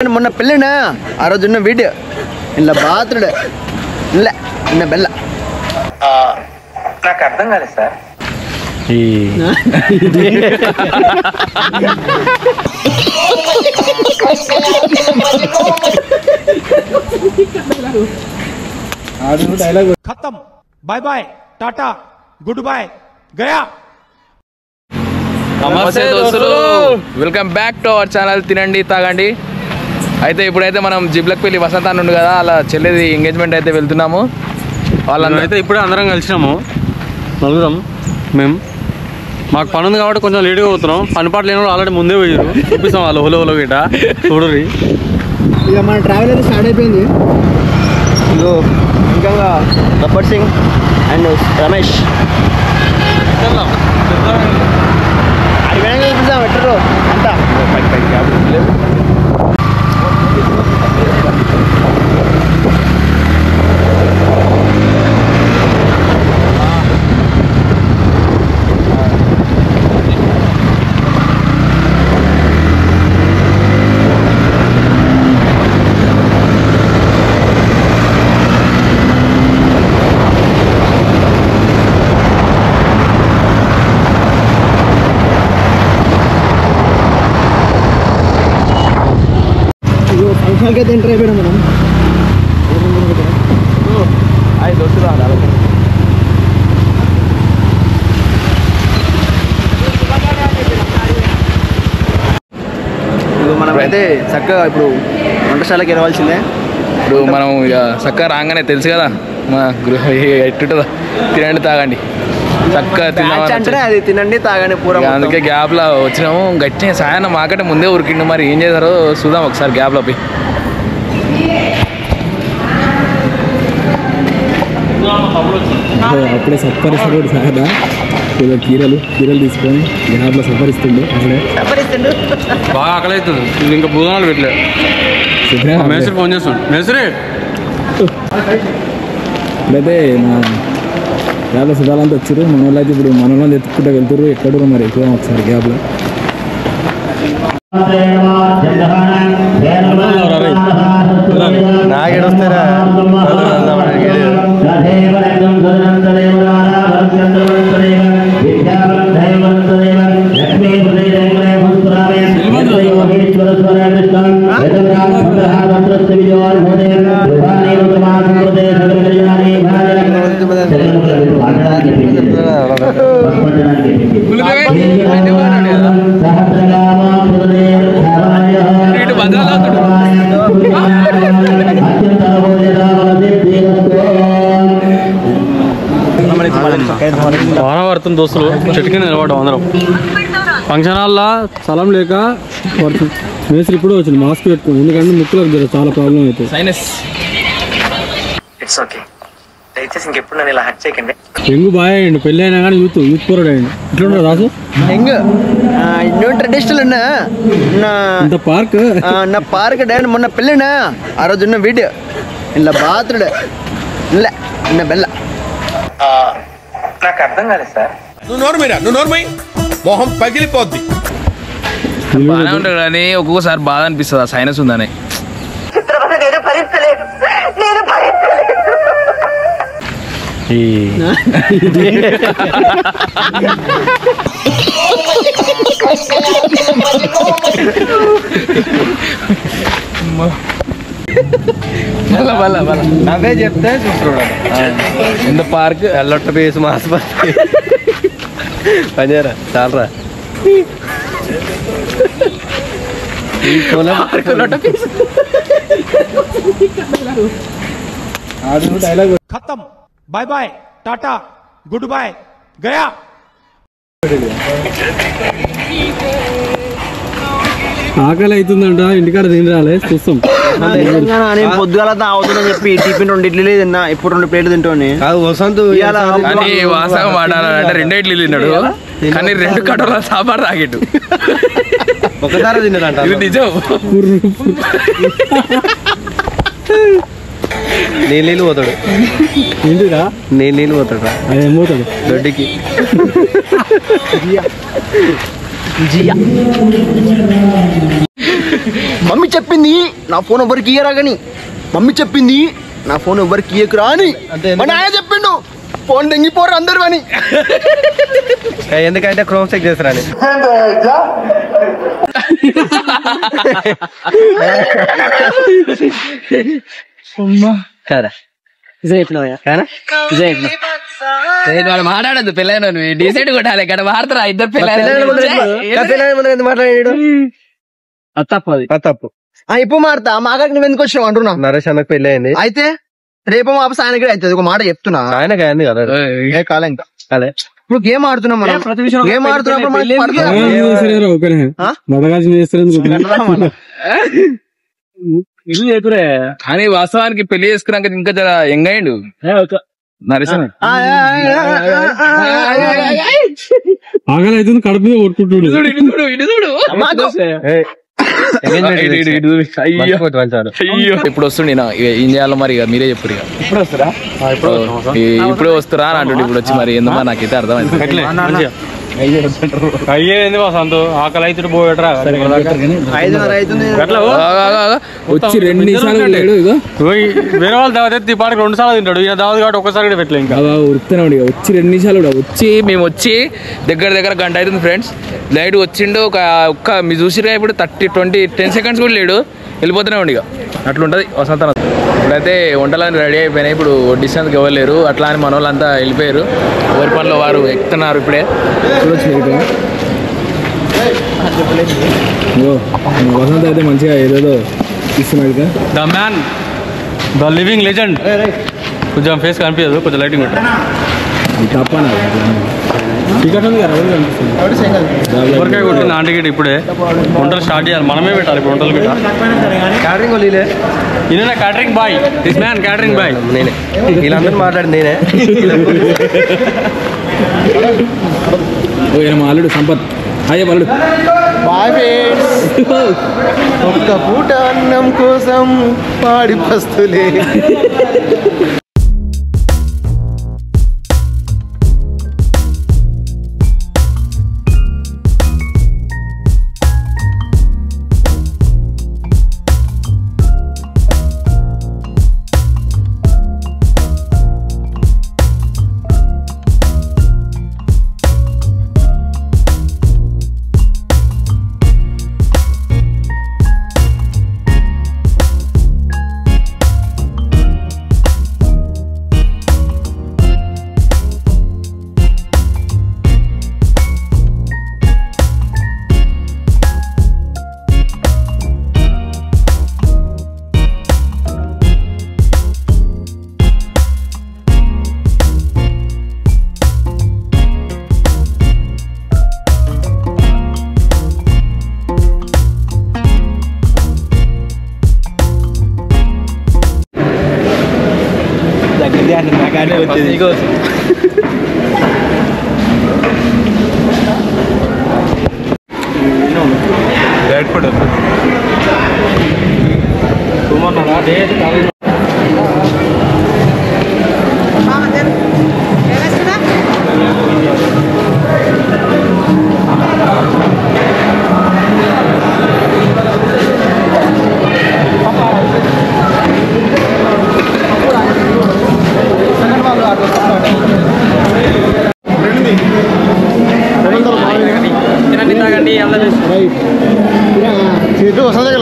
మొన్న పెళ్ళినా ఆ రోజు ఉన్న వీడియో ఇలా బాతుడు ఇలా నిన్న బెల్ల నాకు అర్థం కాలేదు సార్. खत्म bye bye tata good bye गया। నమస్తే దోస్తులు, welcome back to our channel తినండి తాగండి. అయితే ఇప్పుడైతే మనం జిబ్లక్పల్లి వసంతాన్ని ఉంది కదా, అలా చెల్లిది ఎంగేజ్మెంట్ అయితే వెళ్తున్నాము. వాళ్ళందరూ అయితే ఇప్పుడే అందరం కలిసినాము, నలుగురం. మేము మాకు పని ఉంది కాబట్టి కొంచెం లేట్గా పోతున్నాం. పని పాటలు లేని ఆల్రెడీ ముందే పోయారు, చూపిస్తాం వాళ్ళు హోలో గిట చూడరి. ఇక మన ట్రావెల్ అయితే స్టార్ట్ అయిపోయింది. ఇగో ఇంకా గబ్బర్ సింగ్ అండ్ రమేష్ అది వెనక చూపిస్తాం ఎట్టరు అంతా అయితే ఎంటర్ అయిపోయినా మనం. మనమైతే చక్కగా ఇప్పుడు వంటశాలకి వెళ్ళవలసిందే. ఇప్పుడు మనం ఇక చక్కగా రాగానే తెలుసు కదా మా గృహ ఎట్టుంటుందో, తినండి తాగండి చక్కగా అంటే అది తినండి తాగండి పూర. అందుకే గ్యాప్లో వచ్చినాము. గట్టిగా సాయన మాకంటే ముందే ఉరికిండు, మరి ఏం చేశారో చూద్దాం ఒకసారి గ్యాప్లో పోయి. అప్పుడే సప్పరిస్తాడు సాదా, కీరలు తీసుకొని గ్యాప్లో సప్పరిస్తుండే. అప్పుడే బాగా ఆకలి అవుతుంది, ఇంకా భోజనాలు పెట్టలేదు. మేస్త్రి ఫోన్ చేస్తాడు. మేస్త్రి ఇప్పుడైతే మా గ్యాప్లో సుధాలంతా వచ్చారు. మన వాళ్ళు అయితే ఇప్పుడు మన వాళ్ళని ఎత్తుకుంటూ వెళ్తారు. ఎక్కడ మరి ఎక్కువ ఒకసారి గ్యాప్లో నాగేడొస్తారా వాన పడుతుంది దోస్తులు, చెట్టు కింద నిలబడ్డాం అందరం. ఫంక్షన్ హాల్లో స్థలం లేక మేస్త్రి ఇప్పుడు వచ్చింది మాస్క్ పెట్టుకుని, ఎందుకంటే ముక్కులకు చాలా ప్రాబ్లం అవుతుంది. ఇట్స్ ఓకే, దయచేసి ఇంకెప్పుడు నన్ను ఇలా హట్ చేయకండి. ఎంగు బాగా అయ్యండి, పెళ్ళి అయినా కానీ యూత్ పోరాడు అయ్యండి. ఇట్లా రాసు ಹೆಂಗ ಇನ್ನೂ ಟ್ರೆಡಿಷನಲ್ ఇంత పార్క్ నా పార్క్ డాన్ మొన్న పెళ్ళిన ఆ రోజు ఉన్న వీడియో ఇలా బాతుడు ఇలా నిన్న బెల్ల. నాకు అర్థం కాలేదు సార్. నువ్వు నోర్మై మొహం పగిలిపోద్ది. బాగానే ఉంటాడు కానీ ఒక్కొక్కసారి బాధ అనిపిస్తుంది, ఆ సైనస్ ఉందని. అవే చెప్తే చూస్తున్నాడు. ఇంత పార్క్ ఎల్లొట్ట పేసు మాస్పత్రి పనిచేరా చాలరా. డైలాగ్ खत्म bye bye tata good bye गया। ఆకలి అవుతుందంట, ఇంటికాడ తిని రాలే చూస్తాం. నేను పొద్దుగాల తాగుతుందని చెప్పి టిఫిన్ 2 ఇడ్లీలు తిన్నా, ఇప్పుడు 2 ప్లేట్లు తింటాను. వసంత్ కానీ వాస్తవం మాట్లాడాలంటే 2 ఇడ్లీలు తిన్నాడు, కానీ 2 కటోరాల సాంబార్ తాగేటు ఒకసారి తిన్నాడంట. ఇది నిజం. నీళ్ళు పోతాడు. ఏంటిరా నీళ్ళు పోతాడు. అదేం పోతాడు దొడ్డికి. మమ్మీ చెప్పింది నా ఫోన్ ఎవరికి ఇయ్యరా కానీ మమ్మీ చెప్పింది నా ఫోన్ ఎవరికి ఇయ్యకురా అని మా నాన్న చెప్పిండు ఫోన్ దెంగిపోరు అందరూ అని ఎందుకంటే క్రోమ్ చెక్ చేస్తారని కదా వాడు మాట్లాడద్దు పిల్లలు నువ్వు డిసైడ్ కొట్టాలి ఇక్కడ మాడతారా ఇద్దరు పిల్లలు మాట్లాడాడు తప్పు ఇప్పుడు మాడతా మాకు నువ్వు ఎందుకు వచ్చినావు అంటున్నా నరేష్ అన్నకు పెళ్లి అయింది అయితే రేపు వాపస్ ఆయనకి అవుతుంది ఒక మాట చెప్తున్నా ఆయనకి అయింది కదా కాలే ఇంకా కాలే ఇప్పుడు గేమ్ ఆడుతున్నాం మనం గేమ్ ఆడుతున్నప్పుడు కానీ వాస్తవానికి పెళ్లి చేసుకున్నాక ఇంకా జర ఎంగైండు నరేషన్ ఆగలైతుంది కడుపు మీద కొట్టుకుంటుడు ఇప్పుడు వస్తుండే ఇండియాలో మరి మీరే చెప్పారు ఇప్పుడే వస్తురా అని అంటుండే ఇప్పుడు వచ్చి మరి ఎందుకు నాకైతే అర్థమైంది అయ్యేంది మా సంతో ఆకలి అయితే పోయట్రా వచ్చి 2 నిమిషాలు లేడు ఇక వేరే వాళ్ళు దావత్ ఎత్తి పాటికి 2 సార్లు తింటాడు ఈయన దావత్ కాబట్టి ఒక్కసారి కూడా పెట్టలే ఇంకా ఉరుకుతున్నాడు ఇక వచ్చి 2 నిమిషాలు కూడా వచ్చి మేము వచ్చి దగ్గర గంట అవుతుంది ఫ్రెండ్స్ లైట్ వచ్చిండు ఒక్క మీరు చూసిరా ఇప్పుడు 10 సెకండ్స్ కూడా లేడు వెళ్ళిపోతూనే ఉండి ఇక అట్లుంటది వసంత ఇప్పుడైతే వంటలన్నీ రెడీ అయిపోయినాయి ఇప్పుడు వడ్డిస్తానికి ఎవరు లేరు అట్లా అని మన వాళ్ళంతా వెళ్ళిపోయారు ఎవరి పనిలో వారు ఎక్కుతున్నారు ఇప్పుడే చూడొచ్చు వసంత అయితే మంచిగా ఏదేదో ఇస్తున్నాడు the man the living legend కొంచెం ఫేస్ కనిపించదు కొంచెం లైటింగ్ ఉంటుంది తప్పనా టికెట్ ఉంది కదా ఎవరికాయ కొట్టింది ఆంటీకి ఇప్పుడే వంటలు స్టార్ట్ చేయాలి మనమే పెట్టాలి ఇప్పుడు వంటలు పెట్టాలి క్యాటరింగ్ వాళ్ళే ఈయన catering boy this man catering boy నేనే వీళ్ళందరూ మాట్లాడింది నేనే మాలుడు సంపత్ హాయ్ మాలుడు ఒక్క పూట అన్నం కోసం పాడి పస్తులే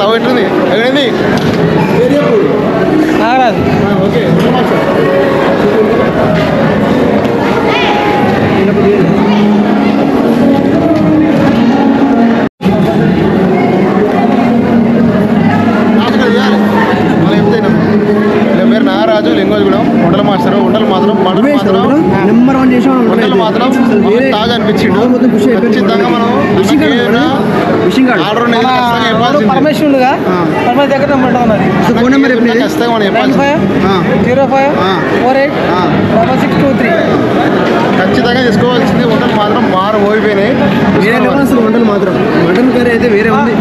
లవ్ ఎట్లుంది ఓకే పేరు నాగరాజు లింగోజుగూడెం వంటలు మాస్టర్ వంటలు మాత్రం నెంబర్ 1 చేసాం వంటలు మాత్రం తాజా అనిపించిండు ఖచ్చితంగా మనం పరమేశ్వరుడుగా పరమేశ్వరు దగ్గర ఫోన్ నెంబర్ ఖచ్చితంగా మనం చెప్పాలి 05486623 ఖచ్చితంగా తీసుకోవాల్సింది వంటలు మాత్రం మారు పోయిపోయినాయి వంటలు మాత్రం మటన్ కర్రీ అయితే వేరే ఉంది